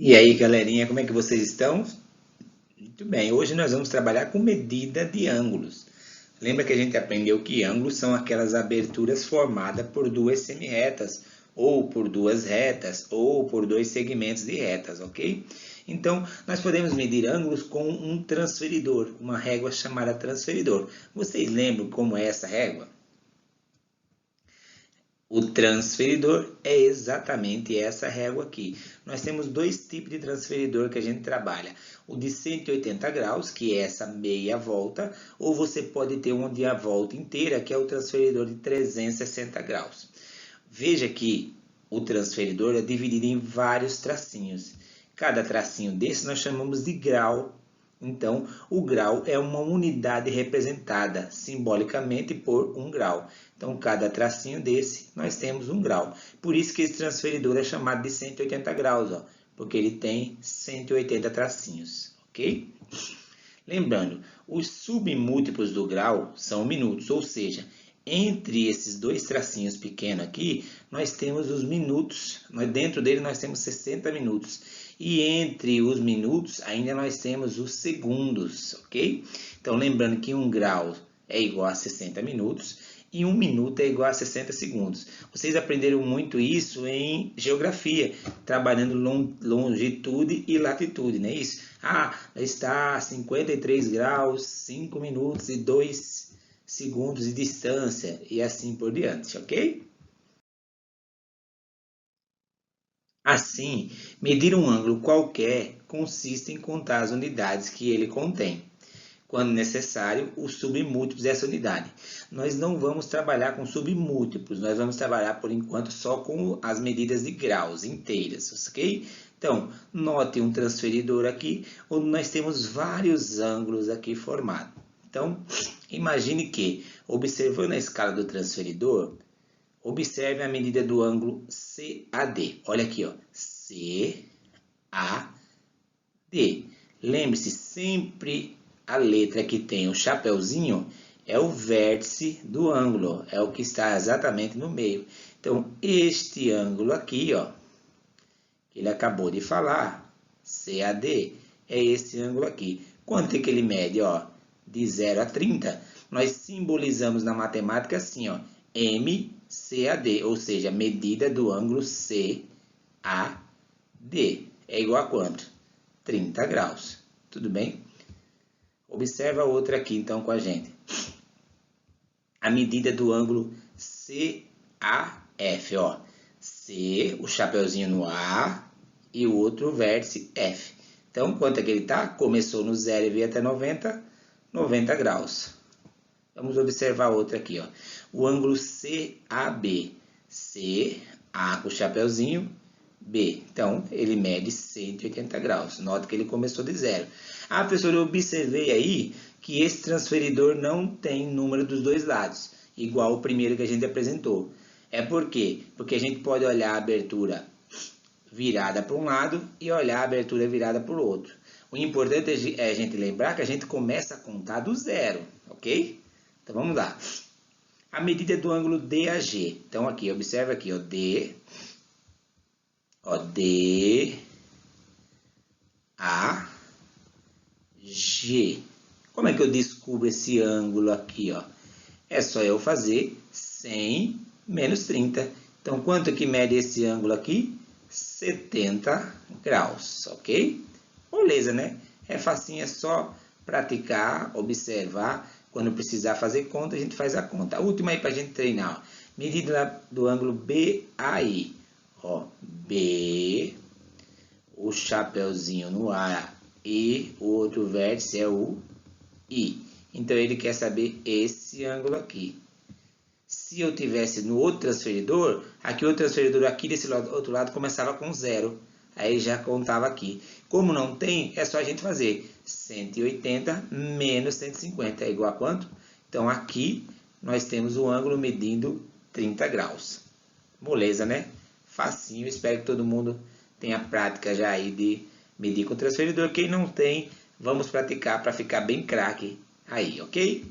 E aí, galerinha, como é que vocês estão? Muito bem, hoje nós vamos trabalhar com medida de ângulos. Lembra que a gente aprendeu que ângulos são aquelas aberturas formadas por duas semi-retas, ou por duas retas, ou por dois segmentos de retas, ok? Então, nós podemos medir ângulos com um transferidor, uma régua chamada transferidor. Vocês lembram como é essa régua? O transferidor é exatamente essa régua aqui. Nós temos dois tipos de transferidor que a gente trabalha. O de 180 graus, que é essa meia volta, ou você pode ter um de a volta inteira, que é o transferidor de 360 graus. Veja que o transferidor é dividido em vários tracinhos. Cada tracinho desse nós chamamos de grau. Então, o grau é uma unidade representada simbolicamente por um grau. Então, cada tracinho desse, nós temos um grau. Por isso que esse transferidor é chamado de 180 graus, ó, porque ele tem 180 tracinhos, ok? Lembrando, os submúltiplos do grau são minutos, ou seja, entre esses dois tracinhos pequenos aqui, nós temos os minutos. Dentro dele nós temos 60 minutos. E entre os minutos ainda nós temos os segundos, ok? Então lembrando que um grau é igual a 60 minutos e um minuto é igual a 60 segundos. Vocês aprenderam muito isso em geografia, trabalhando longitude e latitude, não é isso? Está a 53 graus, 5 minutos e 2 segundos de distância e assim por diante, ok? Assim, medir um ângulo qualquer consiste em contar as unidades que ele contém. Quando necessário, os submúltiplos dessa unidade. Nós não vamos trabalhar com submúltiplos, nós vamos trabalhar por enquanto só com as medidas de graus inteiras, ok? Então, note um transferidor aqui, onde nós temos vários ângulos aqui formados. Então, imagine que, observando a escala do transferidor, observe a medida do ângulo CAD. Olha aqui, ó, CAD. Lembre-se, sempre a letra que tem o chapeuzinho é o vértice do ângulo, é o que está exatamente no meio. Então, este ângulo aqui, ó, que ele acabou de falar, CAD, é esse ângulo aqui. Quanto é que ele mede? Ó, de 0 a 30, nós simbolizamos na matemática assim, ó, MCAD, ou seja, medida do ângulo CAD. É igual a quanto? 30 graus. Tudo bem? Observa outra aqui, então, com a gente. A medida do ângulo CAF, ó. C, o chapeuzinho no A, e o outro vértice F. Então, quanto é que ele está? Começou no 0 e veio até 90, 90 graus. Vamos observar outra aqui, ó. O ângulo CAB. C, A com o chapeuzinho, B. Então, ele mede 180 graus. Nota que ele começou de 0. Professor, eu observei aí que esse transferidor não tem número dos dois lados, igual o primeiro que a gente apresentou. É por quê? Porque a gente pode olhar a abertura virada para um lado e olhar a abertura virada para o outro. O importante é a gente lembrar que a gente começa a contar do zero, ok? Então, vamos lá. A medida do ângulo DAG. Então, aqui, observa aqui, ó, D, A, G. Como é que eu descubro esse ângulo aqui, ó? É só eu fazer 100 menos 30. Então, quanto que mede esse ângulo aqui? 70 graus, ok? Beleza, né? É facinho, é só praticar, observar. Quando precisar fazer conta, a gente faz a conta. A última aí para a gente treinar, ó. Medida do ângulo BAI. Ó, B, o chapeuzinho no A e o outro vértice é o I. Então, ele quer saber esse ângulo aqui. Se eu tivesse no outro transferidor, aqui o transferidor aqui desse outro lado começava com 0. Aí já contava aqui. Como não tem, é só a gente fazer 180 menos 150 é igual a quanto? Então, aqui nós temos o ângulo medindo 30 graus. Moleza, né? Facinho. Espero que todo mundo tenha prática já aí de medir com o transferidor. Quem não tem, vamos praticar para ficar bem craque aí, ok?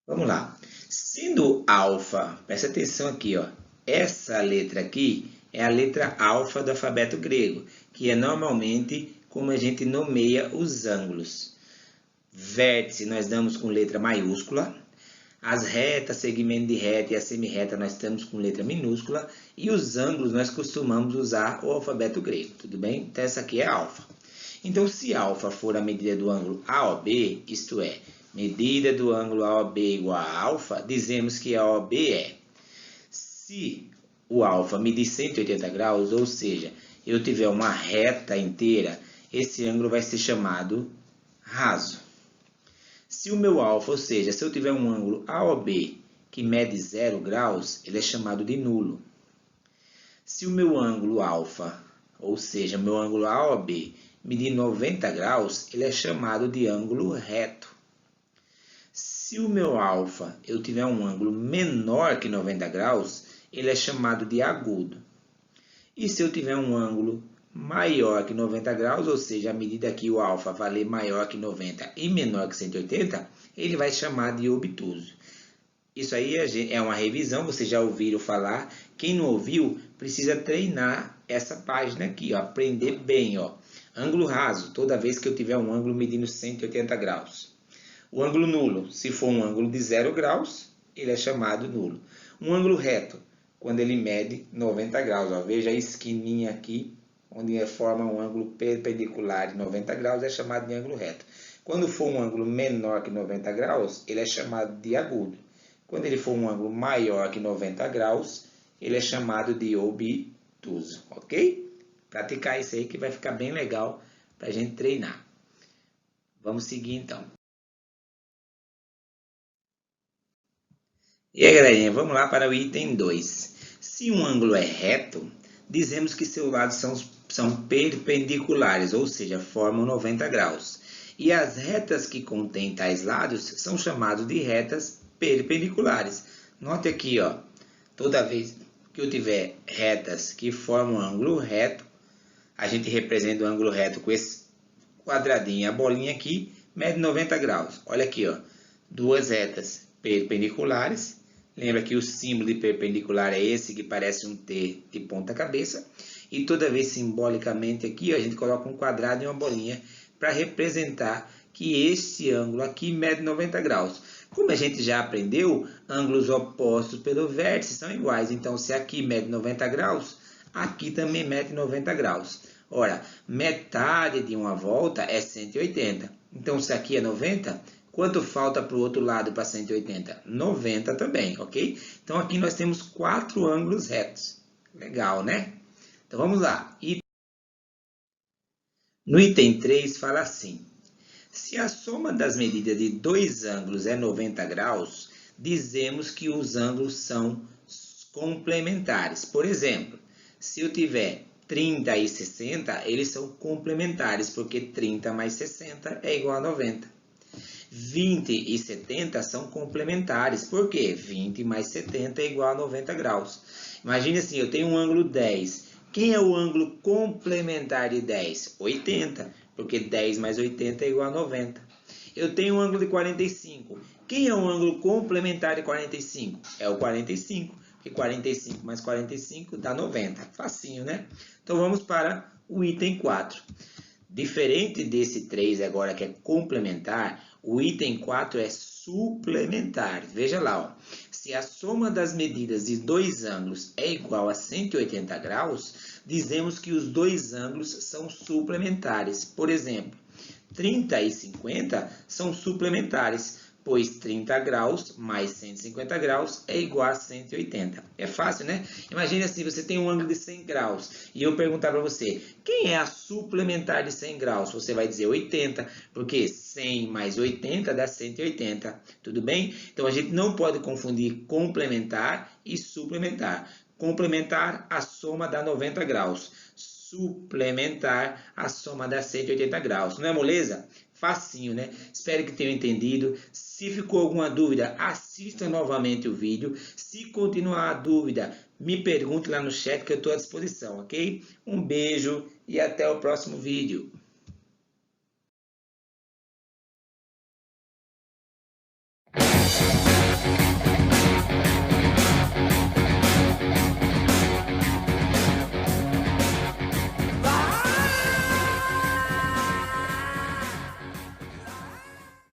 Vamos lá. Sendo alfa, presta atenção aqui, ó. Essa letra aqui é a letra alfa do alfabeto grego, que é normalmente como a gente nomeia os ângulos. Vértice nós damos com letra maiúscula. As retas, segmento de reta e a semirreta nós estamos com letra minúscula. E os ângulos nós costumamos usar o alfabeto grego, tudo bem? Então essa aqui é alfa. Então se alfa for a medida do ângulo AOB, isto é, medida do ângulo AOB igual a alfa, dizemos que a AOB é, se o alfa medir 180 graus, ou seja, eu tiver uma reta inteira, esse ângulo vai ser chamado raso. Se o meu alfa, ou seja, se eu tiver um ângulo AOB que mede 0 graus, ele é chamado de nulo. Se o meu ângulo alfa, ou seja, meu ângulo AOB, medir 90 graus, ele é chamado de ângulo reto. Se o meu alfa eu tiver um ângulo menor que 90 graus, ele é chamado de agudo. E se eu tiver um ângulo maior que 90 graus, ou seja, à medida que o alfa valer maior que 90 e menor que 180, ele vai chamar de obtuso. Isso aí é uma revisão, vocês já ouviram falar. Quem não ouviu, precisa treinar essa página aqui, ó, aprender bem. Ó. Ângulo raso, toda vez que eu tiver um ângulo medindo 180 graus. O ângulo nulo, se for um ângulo de 0 graus, ele é chamado nulo. Um ângulo reto, quando ele mede 90 graus. Ó. Veja a esquininha aqui, onde forma um ângulo perpendicular de 90 graus, é chamado de ângulo reto. Quando for um ângulo menor que 90 graus, ele é chamado de agudo. Quando ele for um ângulo maior que 90 graus, ele é chamado de obtuso, ok? Praticar isso aí que vai ficar bem legal para a gente treinar. Vamos seguir então. E aí, galerinha, vamos lá para o item 2. Se um ângulo é reto, dizemos que seus lados são perpendiculares, ou seja, formam 90 graus. E as retas que contêm tais lados são chamadas de retas perpendiculares. Note aqui, ó, toda vez que eu tiver retas que formam um ângulo reto, a gente representa o ângulo reto com esse quadradinho, a bolinha aqui, mede 90 graus. Olha aqui, ó, duas retas perpendiculares. Lembra que o símbolo de perpendicular é esse que parece um T de ponta cabeça. E toda vez simbolicamente aqui, ó, a gente coloca um quadrado e uma bolinha para representar que este ângulo aqui mede 90 graus. Como a gente já aprendeu, ângulos opostos pelo vértice são iguais. Então, se aqui mede 90 graus, aqui também mede 90 graus. Ora, metade de uma volta é 180. Então, se aqui é 90, quanto falta para o outro lado para 180? 90 também, ok? Então, aqui nós temos 4 ângulos retos. Legal, né? Então, vamos lá. No item 3, fala assim. Se a soma das medidas de dois ângulos é 90 graus, dizemos que os ângulos são complementares. Por exemplo, se eu tiver 30 e 60, eles são complementares, porque 30 mais 60 é igual a 90. 20 e 70 são complementares, porque 20 mais 70 é igual a 90 graus. Imagine assim, eu tenho um ângulo 10. Quem é o ângulo complementar de 10? 80, porque 10 mais 80 é igual a 90. Eu tenho um ângulo de 45. Quem é o ângulo complementar de 45? É o 45, porque 45 mais 45 dá 90. Facinho, né? Então, vamos para o item 4. Diferente desse 3 agora, que é complementar, o item 4 é suplementar. Veja lá, ó. Se a soma das medidas de dois ângulos é igual a 180 graus, dizemos que os dois ângulos são suplementares. Por exemplo, 30 e 50 são suplementares, pois 30 graus mais 150 graus é igual a 180. É fácil, né? Imagine assim, você tem um ângulo de 100 graus e eu perguntar para você, quem é a suplementar de 100 graus? Você vai dizer 80, porque 100 mais 80 dá 180. Tudo bem? Então, a gente não pode confundir complementar e suplementar. Complementar, a soma dá 90 graus. Suplementar, a soma dá 180 graus. Não é moleza? Facinho, né? Espero que tenham entendido. Se ficou alguma dúvida, assista novamente o vídeo. Se continuar a dúvida, me pergunte lá no chat que eu estou à disposição, ok? Um beijo e até o próximo vídeo.